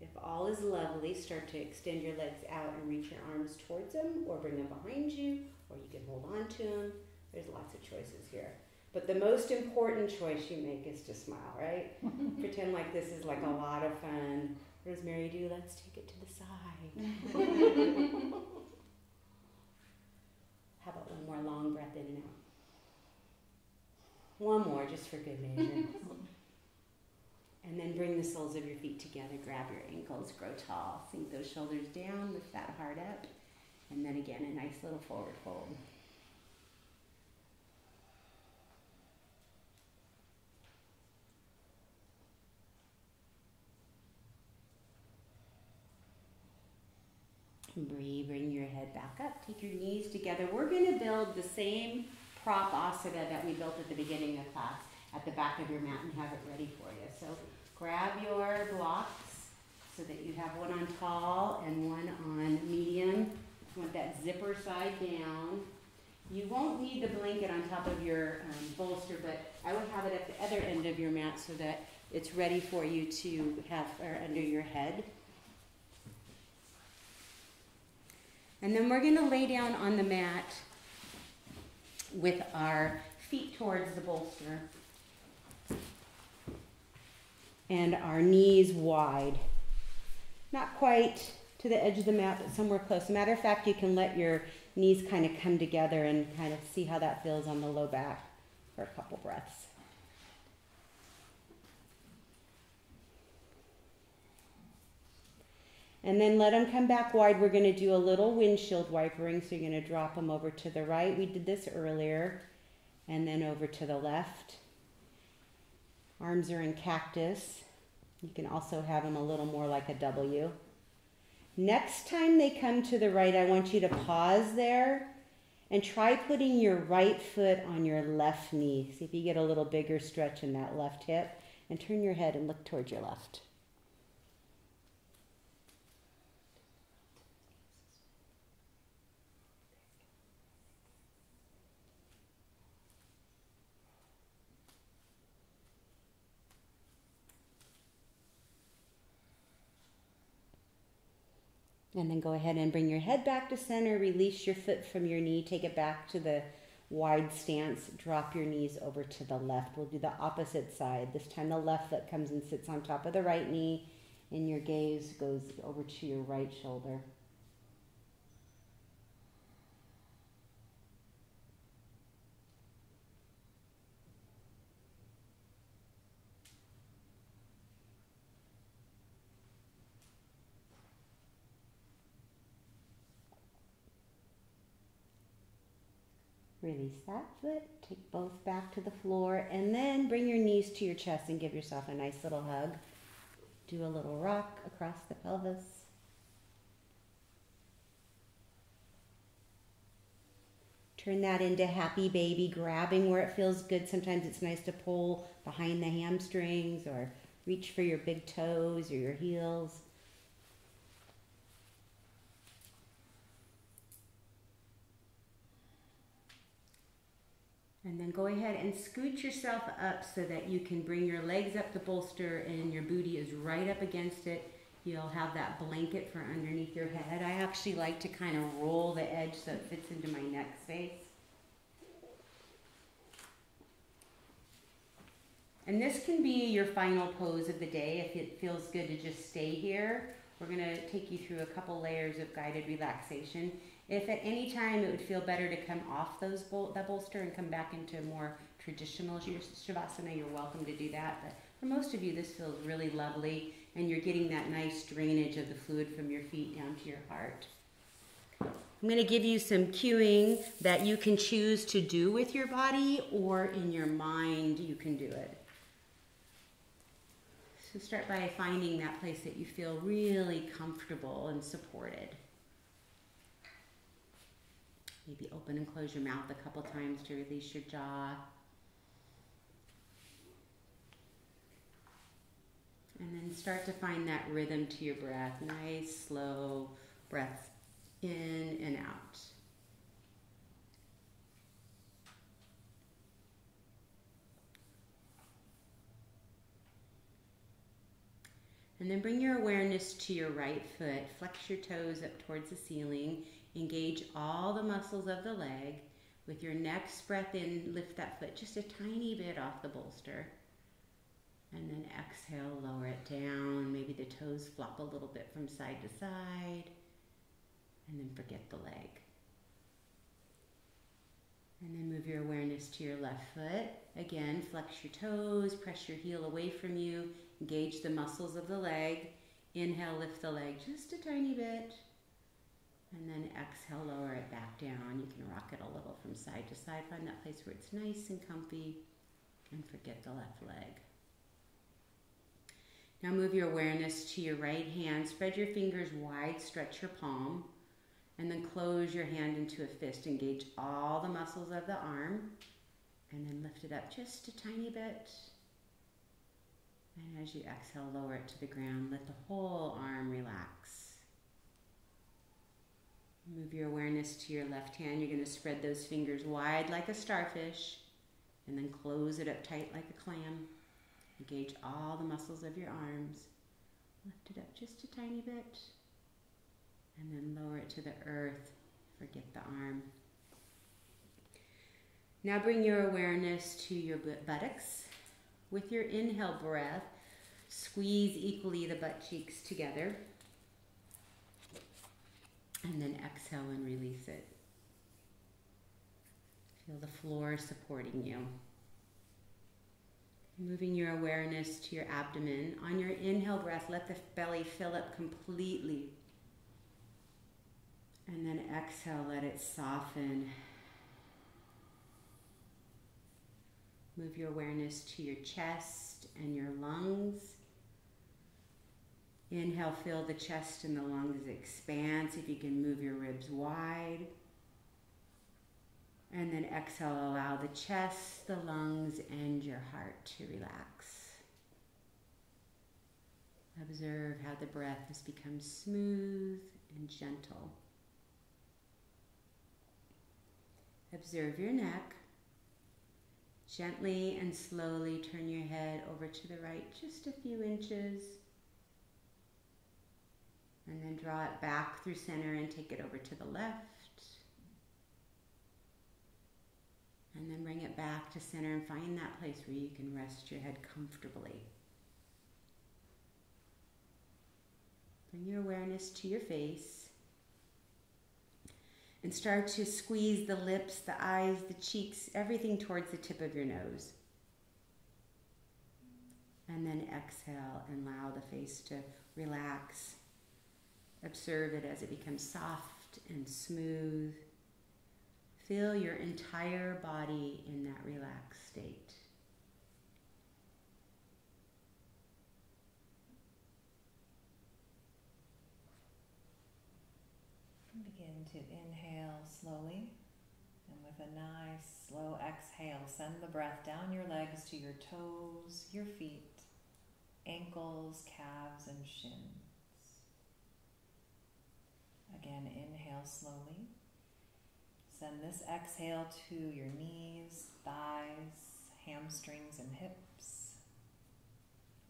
If all is lovely, start to extend your legs out and reach your arms towards them or bring them behind you, or you can hold on to them. There's lots of choices here. But the most important choice you make is to smile, right? Pretend like this is like a lot of fun. What does Mary do? Let's take it to the side. How about one more long breath in and out? One more, just for good measure. And then bring the soles of your feet together, grab your ankles, grow tall. Sink those shoulders down, lift that heart up. And then again, a nice little forward fold. And breathe, bring your head back up, take your knees together. We're gonna build the same prop asana that we built at the beginning of class at the back of your mat and have it ready for you. So grab your blocks so that you have one on tall and one on medium. You want that zipper side down. You won't need the blanket on top of your bolster, but I would have it at the other end of your mat so that it's ready for you to have under your head. And then we're going to lay down on the mat with our feet towards the bolster and our knees wide. Not quite to the edge of the mat, but somewhere close. As a matter of fact, you can let your knees kind of come together and kind of see how that feels on the low back for a couple breaths. And then let them come back wide. We're going to do a little windshield wipering. So you're going to drop them over to the right. We did this earlier. And then over to the left. Arms are in cactus. You can also have them a little more like a W. Next time they come to the right, I want you to pause there and try putting your right foot on your left knee. See if you get a little bigger stretch in that left hip. And turn your head and look towards your left. And then go ahead and bring your head back to center, release your foot from your knee, take it back to the wide stance, drop your knees over to the left. We'll do the opposite side. This time the left foot comes and sits on top of the right knee, and your gaze goes over to your right shoulder. Release that foot, take both back to the floor, and then bring your knees to your chest and give yourself a nice little hug. Do a little rock across the pelvis. Turn that into happy baby, grabbing where it feels good. Sometimes it's nice to pull behind the hamstrings or reach for your big toes or your heels. And then go ahead and scoot yourself up so that you can bring your legs up the bolster and your booty is right up against it. You'll have that blanket for underneath your head. I actually like to kind of roll the edge so it fits into my neck space. And this can be your final pose of the day if it feels good to just stay here. We're going to take you through a couple layers of guided relaxation. If at any time it would feel better to come off that bolster and come back into a more traditional Shavasana, you're welcome to do that. But for most of you, this feels really lovely, and you're getting that nice drainage of the fluid from your feet down to your heart. I'm going to give you some cueing that you can choose to do with your body, or in your mind you can do it. So start by finding that place that you feel really comfortable and supported. Maybe open and close your mouth a couple times to release your jaw. And then start to find that rhythm to your breath. Nice, slow breaths in and out. And then bring your awareness to your right foot. Flex your toes up towards the ceiling. Engage all the muscles of the leg. With your next breath in, lift that foot just a tiny bit off the bolster. And then exhale, lower it down. Maybe the toes flop a little bit from side to side. And then forget the leg. And then move your awareness to your left foot. Again, flex your toes, press your heel away from you. Engage the muscles of the leg. Inhale, lift the leg just a tiny bit. And then exhale, lower it back down. You can rock it a little from side to side. Find that place where it's nice and comfy. And forget the left leg. Now move your awareness to your right hand. Spread your fingers wide, stretch your palm. And then close your hand into a fist. Engage all the muscles of the arm. And then lift it up just a tiny bit. And as you exhale, lower it to the ground. Let the whole arm relax. Move your awareness to your left hand. You're going to spread those fingers wide like a starfish. And then close it up tight like a clam. Engage all the muscles of your arms. Lift it up just a tiny bit. And then lower it to the earth. Forget the arm. Now bring your awareness to your buttocks. With your inhale breath, squeeze equally the butt cheeks together. And then exhale and release it. Feel the floor supporting you. Moving your awareness to your abdomen. On your inhale breath, let the belly fill up completely. And then exhale, let it soften. Move your awareness to your chest and your lungs. Inhale, fill the chest and the lungs expand. See if you can move your ribs wide. And then exhale, allow the chest, the lungs, and your heart to relax. Observe how the breath has become smooth and gentle. Observe your neck. Gently and slowly turn your head over to the right just a few inches. And then draw it back through center and take it over to the left. And then bring it back to center and find that place where you can rest your head comfortably. Bring your awareness to your face and start to squeeze the lips, the eyes, the cheeks, everything towards the tip of your nose. And then exhale and allow the face to relax. Observe it as it becomes soft and smooth. Feel your entire body in that relaxed state. Begin to inhale slowly, and with a nice slow exhale, send the breath down your legs to your toes, your feet, ankles, calves, and shins. Again, inhale slowly. Send this exhale to your knees, thighs, hamstrings, and hips.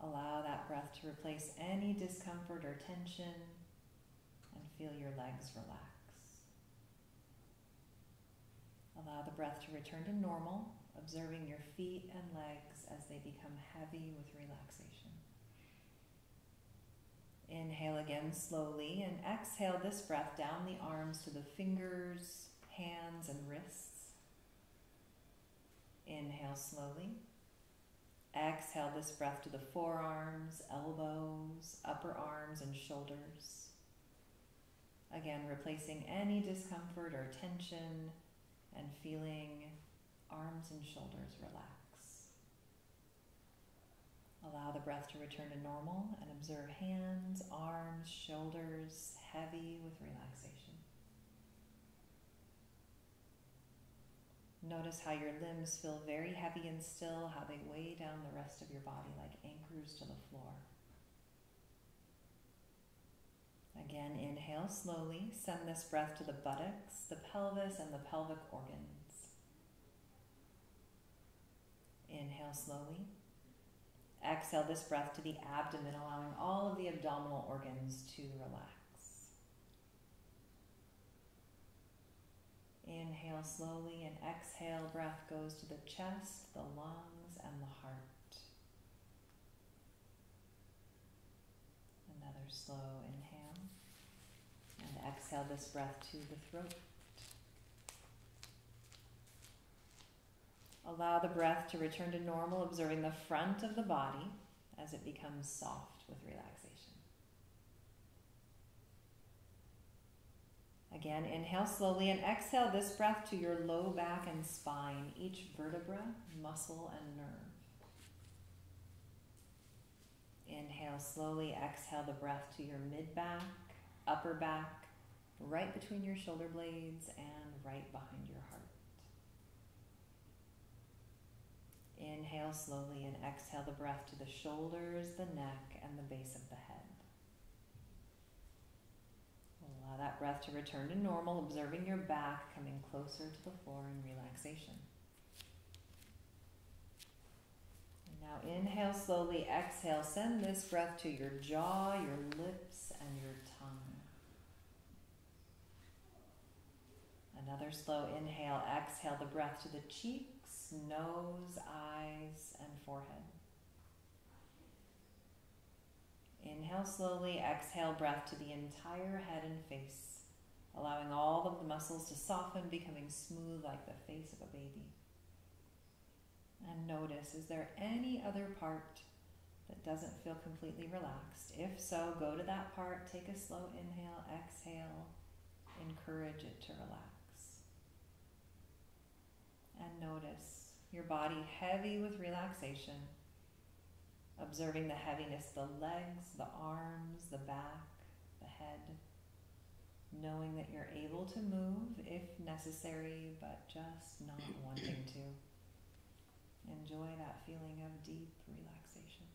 Allow that breath to replace any discomfort or tension, and feel your legs relax. Allow the breath to return to normal, observing your feet and legs as they become heavy with relaxation. Inhale again slowly, and exhale this breath down the arms to the fingers, hands, and wrists. Inhale slowly. Exhale this breath to the forearms, elbows, upper arms, and shoulders. Again, replacing any discomfort or tension and feeling arms and shoulders relax. Allow the breath to return to normal and observe hands, arms, shoulders heavy with relaxation. Notice how your limbs feel very heavy and still, how they weigh down the rest of your body like anchors to the floor. Again, inhale slowly. Send this breath to the buttocks, the pelvis, and the pelvic organs. Inhale slowly. Exhale this breath to the abdomen, allowing all of the abdominal organs to relax. Inhale slowly, and exhale breath goes to the chest, the lungs, and the heart. Another slow inhale. And exhale this breath to the throat. Allow the breath to return to normal, observing the front of the body as it becomes soft with relaxation. Again, inhale slowly and exhale this breath to your low back and spine, each vertebra, muscle, and nerve. Inhale slowly, exhale the breath to your mid-back, upper back, right between your shoulder blades, and right behind your heart. Inhale slowly and exhale the breath to the shoulders, the neck, and the base of the head. Allow that breath to return to normal, observing your back coming closer to the floor in relaxation. And now inhale slowly, exhale, send this breath to your jaw, your lips, and your tongue. Another slow inhale, exhale the breath to the cheeks, nose, eyes, and forehead. Inhale slowly, exhale breath to the entire head and face, allowing all of the muscles to soften, becoming smooth like the face of a baby. And notice, is there any other part that doesn't feel completely relaxed? If so, go to that part, take a slow inhale, exhale, encourage it to relax. And notice your body heavy with relaxation, observing the heaviness, the legs, the arms, the back, the head, knowing that you're able to move if necessary, but just not wanting to. Enjoy that feeling of deep relaxation.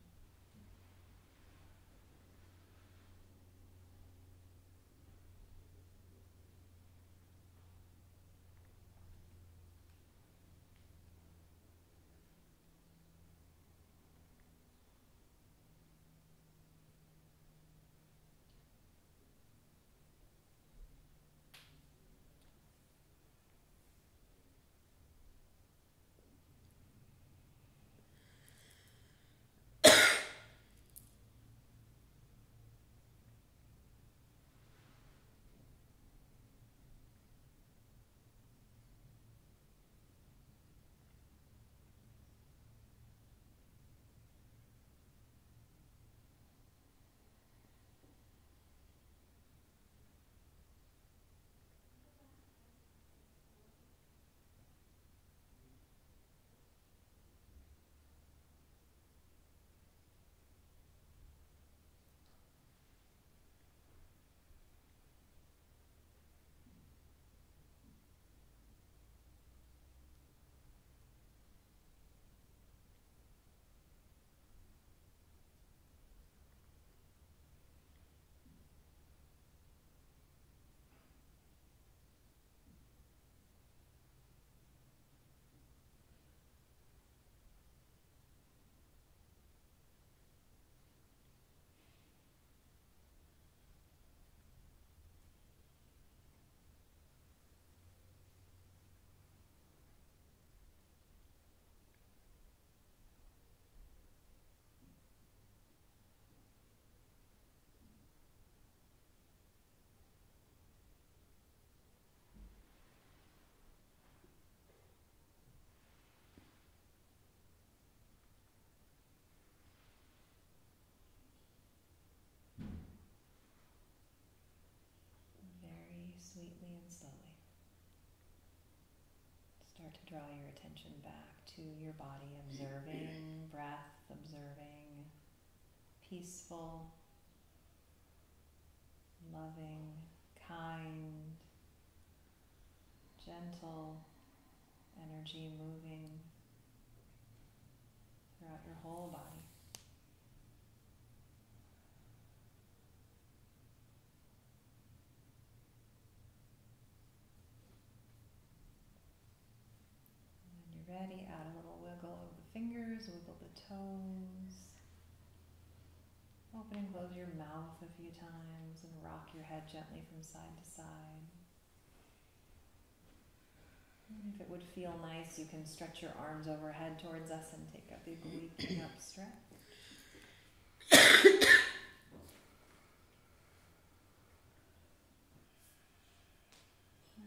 start to draw your attention back to your body, observing breath, observing peaceful, loving, kind, gentle energy moving throughout your whole body. When you're ready, add a little wiggle of the fingers, wiggle the toes. Open and close your mouth a few times and rock your head gently from side to side. And if it would feel nice, you can stretch your arms overhead towards us and take a big waking up stretch.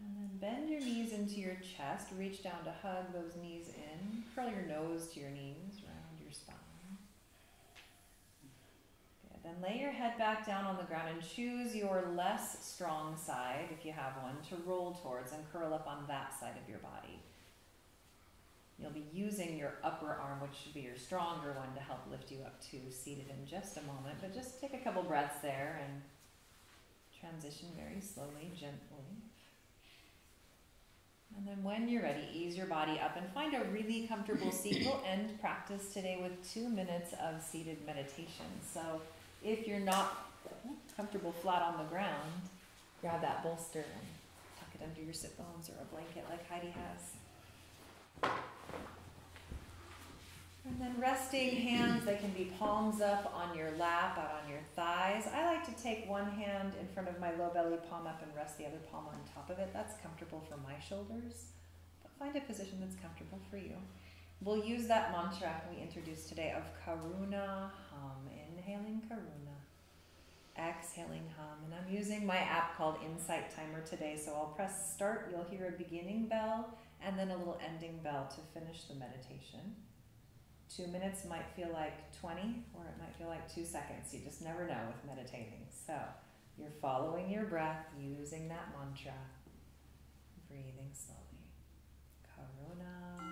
And then bend your knees into your chest. Reach down to hug those knees in. Curl your nose to your knees, round your spine. Good. Then lay your head back down on the ground and choose your less strong side, if you have one, to roll towards and curl up on that side of your body. You'll be using your upper arm, which should be your stronger one, to help lift you up to seated in just a moment. But just take a couple breaths there and transition very slowly, gently. And then when you're ready, ease your body up and find a really comfortable seat. We'll end practice today with 2 minutes of seated meditation. So if you're not comfortable flat on the ground, grab that bolster and tuck it under your sit bones or a blanket like Heidi has. And then resting hands, they can be palms up on your lap, out on your thighs. I like to take one hand in front of my low belly, palm up, and rest the other palm on top of it. That's comfortable for my shoulders. But find a position that's comfortable for you. We'll use that mantra we introduced today of Karuna Hum. Inhaling Karuna, exhaling Hum. And I'm using my app called Insight Timer today, so I'll press start. You'll hear a beginning bell and then a little ending bell to finish the meditation. 2 minutes might feel like 20, or it might feel like 2 seconds. You just never know with meditating. So you're following your breath, using that mantra, breathing slowly. Karuna Hum.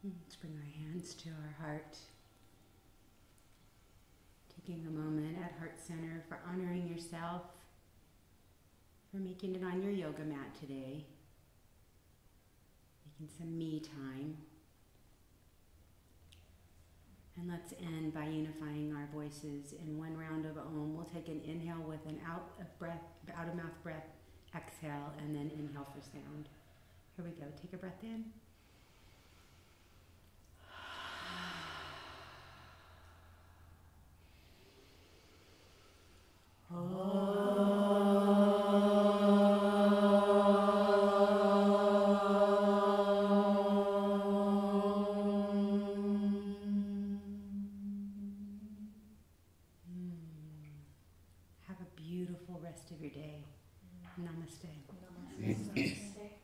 Let's bring our hands to our heart. Taking a moment at Heart Center for honoring yourself, for making it on your yoga mat today. and some me time. And let's end by unifying our voices in one round of Om. We'll take an inhale with an out of mouth breath, exhale, and then inhale for sound. Here we go. Take a breath in. Have a beautiful rest of your day. Namaste. Namaste.